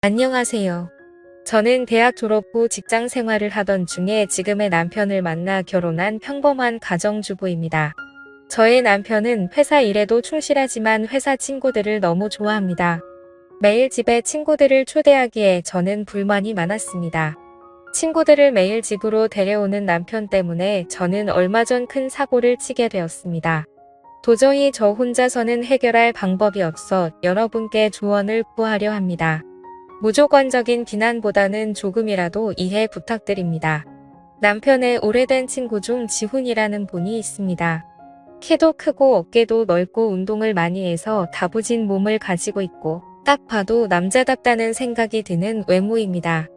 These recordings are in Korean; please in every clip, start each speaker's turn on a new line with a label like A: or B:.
A: 안녕하세요. 저는 대학 졸업 후 직장 생활을 하던 중에 지금의 남편을 만나 결혼한 평범한 가정주부입니다. 저의 남편은 회사 일에도 충실하지만 회사 친구들을 너무 좋아합니다. 매일 집에 친구들을 초대하기에 저는 불만이 많았습니다. 친구들을 매일 집으로 데려오는 남편 때문에 저는 얼마 전 큰 사고를 치게 되었습니다. 도저히 저 혼자서는 해결할 방법이 없어 여러분께 조언을 구하려 합니다. 무조건적인 비난보다는 조금이라도 이해 부탁드립니다. 남편의 오래된 친구 중 지훈이라는 분이 있습니다. 키도 크고 어깨도 넓고 운동을 많이 해서 다부진 몸을 가지고 있고 딱 봐도 남자답다는 생각이 드는 외모입니다.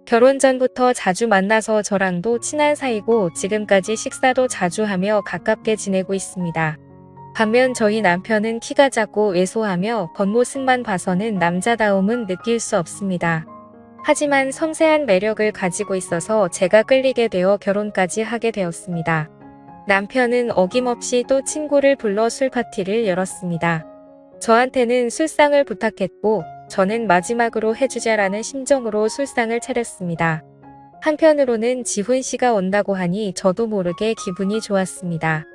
A: 결혼 전부터 자주 만나서 저랑도 친한 사이고 지금까지 식사도 자주 하며 가깝게 지내고 있습니다. 반면 저희 남편은 키가 작고 왜소하며 겉모습만 봐서는 남자다움은 느낄 수 없습니다. 하지만 섬세한 매력을 가지고 있어서 제가 끌리게 되어 결혼까지 하게 되었습니다. 남편은 어김없이 또 친구를 불러 술 파티를 열었습니다. 저한테는 술상을 부탁했고 저는 마지막으로 해주자라는 심정으로 술상을 차렸습니다. 한편으로는 지훈 씨가 온다고 하니 저도 모르게 기분이 좋았습니다.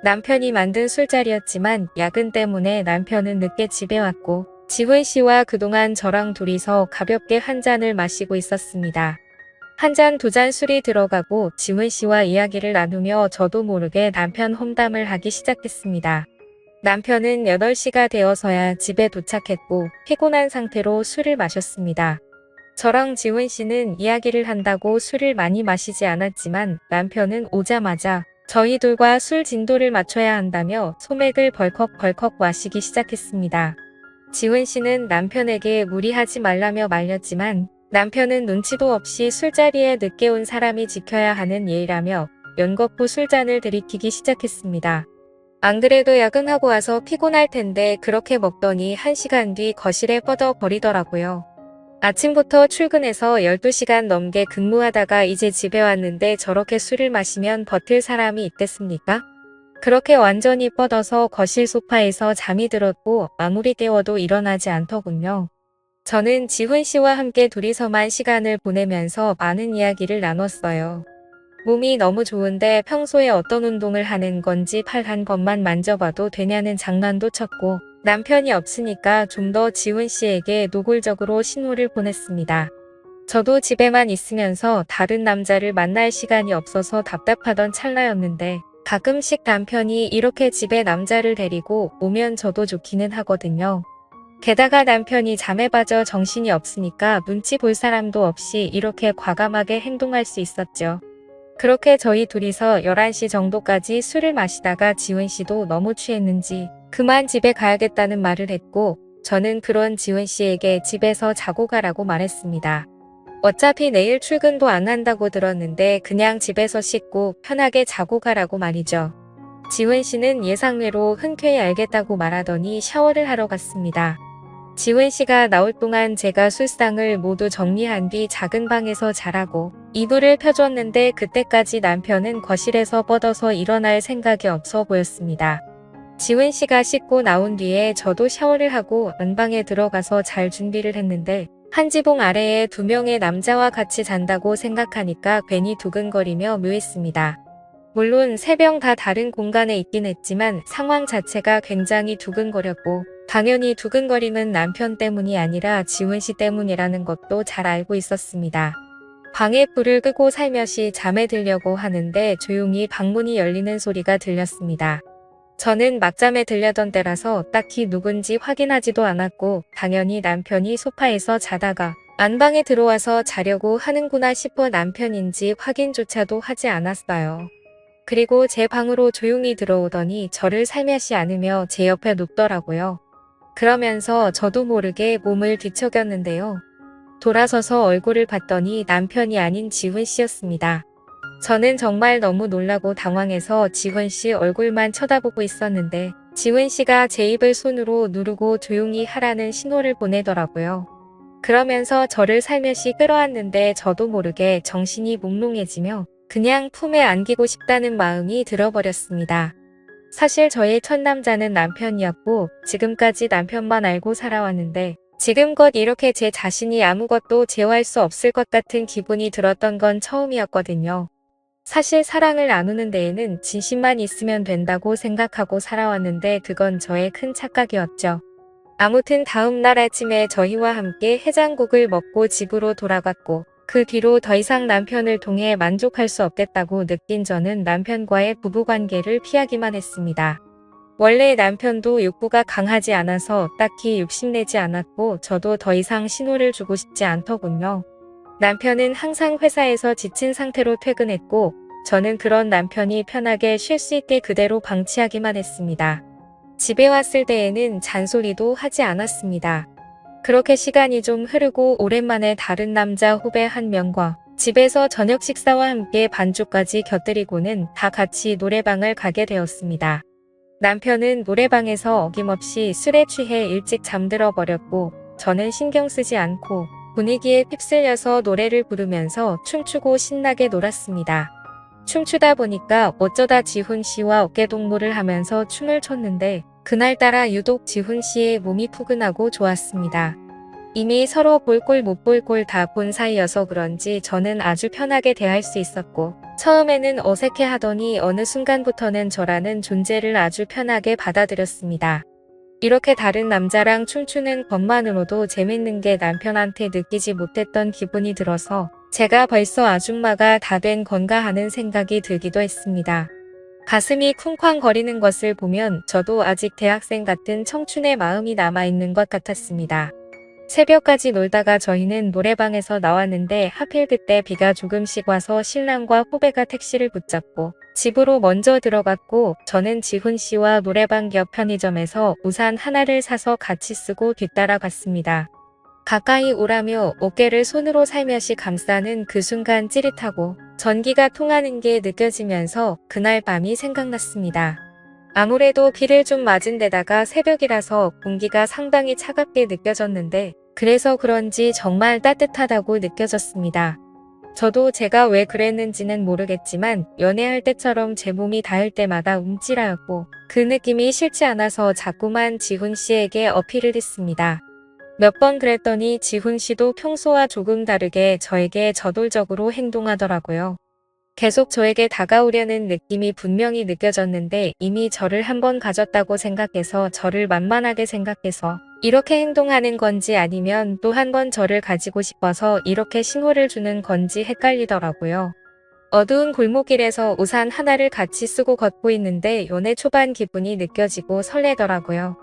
A: 남편이 만든 술자리였지만 야근 때문에 남편은 늦게 집에 왔고 지훈 씨와 그동안 저랑 둘이서 가볍게 한 잔을 마시고 있었습니다. 한 잔 두 잔 술이 들어가고 지훈 씨와 이야기를 나누며 저도 모르게 남편 험담을 하기 시작했습니다. 남편은 8시가 되어서야 집에 도착했고 피곤한 상태로 술을 마셨습니다. 저랑 지훈 씨는 이야기를 한다고 술을 많이 마시지 않았지만 남편은 오자마자 저희 둘과 술 진도를 맞춰야 한다며 소맥을 벌컥벌컥 마시기 시작했습니다. 지훈 씨는 남편에게 무리하지 말라며 말렸지만 남편은 눈치도 없이 술자리에 늦게 온 사람이 지켜야 하는 예의라며 연거푸 술잔을 들이키기 시작했습니다. 안 그래도 야근하고 와서 피곤할 텐데 그렇게 먹더니 1시간 뒤 거실에 뻗어버리더라고요. 아침부터 출근해서 12시간 넘게 근무하다가 이제 집에 왔는데 저렇게 술을 마시면 버틸 사람이 있겠습니까? 그렇게 완전히 뻗어서 거실 소파에서 잠이 들었고 아무리 깨워도 일어나지 않더군요. 저는 지훈 씨와 함께 둘이서만 시간을 보내면서 많은 이야기를 나눴어요. 몸이 너무 좋은데 평소에 어떤 운동을 하는 건지 팔 한 번만 만져봐도 되냐는 장난도 쳤고 남편이 없으니까 좀 더 지훈 씨에게 노골적으로 신호를 보냈습니다. 저도 집에만 있으면서 다른 남자를 만날 시간이 없어서 답답하던 찰나였는데 가끔씩 남편이 이렇게 집에 남자를 데리고 오면 저도 좋기는 하거든요. 게다가 남편이 잠에 빠져 정신이 없으니까 눈치 볼 사람도 없이 이렇게 과감하게 행동할 수 있었죠. 그렇게 저희 둘이서 11시 정도까지 술을 마시다가 지훈 씨도 너무 취했는지 그만 집에 가야겠다는 말을 했고 저는 그런 지훈 씨에게 집에서 자고 가라고 말했습니다. 어차피 내일 출근도 안 한다고 들었는데 그냥 집에서 씻고 편하게 자고 가라고 말이죠. 지훈 씨는 예상외로 흔쾌히 알겠다고 말하더니 샤워를 하러 갔습니다. 지훈 씨가 나올 동안 제가 술상을 모두 정리한 뒤 작은 방에서 자라고 이불을 펴줬는데 그때까지 남편은 거실에서 뻗어서 일어날 생각이 없어 보였습니다. 지훈 씨가 씻고 나온 뒤에 저도 샤워를 하고 안방에 들어가서 잘 준비를 했는데 한 지붕 아래에 2명의 남자와 같이 잔다고 생각하니까 괜히 두근거리며 묘했습니다. 물론 3명 다 다른 공간에 있긴 했지만 상황 자체가 굉장히 두근거렸고 당연히 두근거리는 남편 때문이 아니라 지훈 씨 때문이라는 것도 잘 알고 있었습니다. 방에 불을 끄고 살며시 잠에 들려고 하는데 조용히 방문이 열리는 소리가 들렸습니다. 저는 막잠에 들려던 때라서 딱히 누군지 확인하지도 않았고 당연히 남편이 소파에서 자다가 안방에 들어와서 자려고 하는구나 싶어 남편인지 확인조차도 하지 않았어요. 그리고 제 방으로 조용히 들어오더니 저를 살며시 안으며 제 옆에 눕더라고요. 그러면서 저도 모르게 몸을 뒤척였는데요. 돌아서서 얼굴을 봤더니 남편이 아닌 지훈 씨였습니다. 저는 정말 너무 놀라고 당황해서 지훈 씨 얼굴만 쳐다보고 있었는데 지훈 씨가 제 입을 손으로 누르고 조용히 하라는 신호를 보내더라고요. 그러면서 저를 살며시 끌어안는데 저도 모르게 정신이 몽롱해지며 그냥 품에 안기고 싶다는 마음이 들어버렸습니다. 사실 저의 첫 남자는 남편이었고 지금까지 남편만 알고 살아왔는데 지금껏 이렇게 제 자신이 아무것도 제어할 수 없을 것 같은 기분이 들었던 건 처음이었거든요. 사실 사랑을 나누는 데에는 진심만 있으면 된다고 생각하고 살아왔는데 그건 저의 큰 착각이었죠. 아무튼 다음 날 아침에 저희와 함께 해장국을 먹고 집으로 돌아갔고 그 뒤로 더 이상 남편을 통해 만족할 수 없겠다고 느낀 저는 남편과의 부부관계를 피하기만 했습니다. 원래 남편도 욕구가 강하지 않아서 딱히 욕심내지 않았고 저도 더 이상 신호를 주고 싶지 않더군요. 남편은 항상 회사에서 지친 상태로 퇴근했고 저는 그런 남편이 편하게 쉴 수 있게 그대로 방치하기만 했습니다. 집에 왔을 때에는 잔소리도 하지 않았습니다. 그렇게 시간이 좀 흐르고 오랜만에 다른 남자 후배 한 명과 집에서 저녁 식사와 함께 반주까지 곁들이고는 다 같이 노래방을 가게 되었습니다. 남편은 노래방에서 어김없이 술에 취해 일찍 잠들어 버렸고 저는 신경 쓰지 않고 분위기에 휩쓸려서 노래를 부르면서 춤추고 신나게 놀았습니다. 춤추다 보니까 어쩌다 지훈 씨와 어깨동무를 하면서 춤을 췄는데 그날따라 유독 지훈 씨의 몸이 푸근하고 좋았습니다. 이미 서로 볼 꼴 못 볼 꼴 다 본 사이여서 그런지 저는 아주 편하게 대할 수 있었고 처음에는 어색해 하더니 어느 순간부터는 저라는 존재를 아주 편하게 받아들였습니다. 이렇게 다른 남자랑 춤추는 것만으로도 재밌는 게 남편한테 느끼지 못했던 기분이 들어서 제가 벌써 아줌마가 다 된 건가 하는 생각이 들기도 했습니다. 가슴이 쿵쾅거리는 것을 보면 저도 아직 대학생 같은 청춘의 마음이 남아있는 것 같았습니다. 새벽까지 놀다가 저희는 노래방에서 나왔는데 하필 그때 비가 조금씩 와서 신랑과 후배가 택시를 붙잡고 집으로 먼저 들어갔고 저는 지훈 씨와 노래방 옆 편의점에서 우산 하나를 사서 같이 쓰고 뒤따라 갔습니다. 가까이 오라며 어깨를 손으로 살며시 감싸는 그 순간 찌릿하고 전기가 통하는 게 느껴지면서 그날 밤이 생각났습니다. 아무래도 비를 좀 맞은 데다가 새벽이라서 공기가 상당히 차갑게 느껴졌는데 그래서 그런지 정말 따뜻하다고 느껴졌습니다. 저도 제가 왜 그랬는지는 모르겠지만 연애할 때처럼 제 몸이 닿을 때마다 움찔하였고 그 느낌이 싫지 않아서 자꾸만 지훈 씨에게 어필을 했습니다. 몇 번 그랬더니 지훈 씨도 평소와 조금 다르게 저에게 저돌적으로 행동하더라고요. 계속 저에게 다가오려는 느낌이 분명히 느껴졌는데 이미 저를 한 번 가졌다고 생각해서 저를 만만하게 생각해서 이렇게 행동하는 건지 아니면 또 한 번 저를 가지고 싶어서 이렇게 신호를 주는 건지 헷갈리더라고요. 어두운 골목길에서 우산 하나를 같이 쓰고 걷고 있는데 연애 초반 기분이 느껴지고 설레더라고요.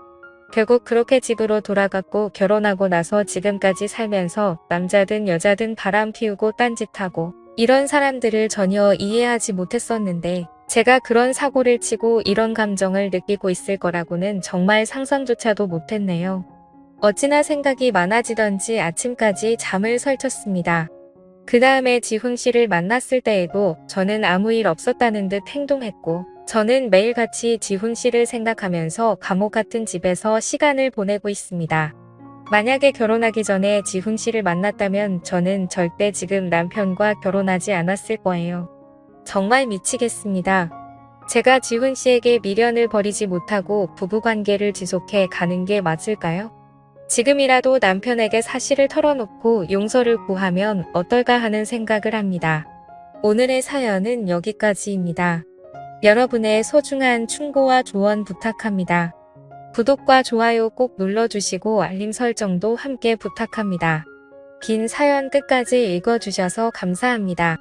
A: 결국 그렇게 집으로 돌아갔고 결혼하고 나서 지금까지 살면서 남자든 여자든 바람 피우고 딴짓하고 이런 사람들을 전혀 이해하지 못했었는데 제가 그런 사고를 치고 이런 감정을 느끼고 있을 거라고는 정말 상상조차도 못했네요. 어찌나 생각이 많아지던지 아침까지 잠을 설쳤습니다. 그 다음에 지훈 씨를 만났을 때에도 저는 아무 일 없었다는 듯 행동했고 저는 매일같이 지훈 씨를 생각하면서 감옥 같은 집에서 시간을 보내고 있습니다. 만약에 결혼하기 전에 지훈 씨를 만났다면 저는 절대 지금 남편과 결혼하지 않았을 거예요. 정말 미치겠습니다. 제가 지훈 씨에게 미련을 버리지 못하고 부부관계를 지속해 가는 게 맞을까요? 지금이라도 남편에게 사실을 털어놓고 용서를 구하면 어떨까 하는 생각을 합니다. 오늘의 사연은 여기까지입니다. 여러분의 소중한 충고와 조언 부탁합니다. 구독과 좋아요 꼭 눌러주시고 알림 설정도 함께 부탁합니다. 긴 사연 끝까지 읽어주셔서 감사합니다.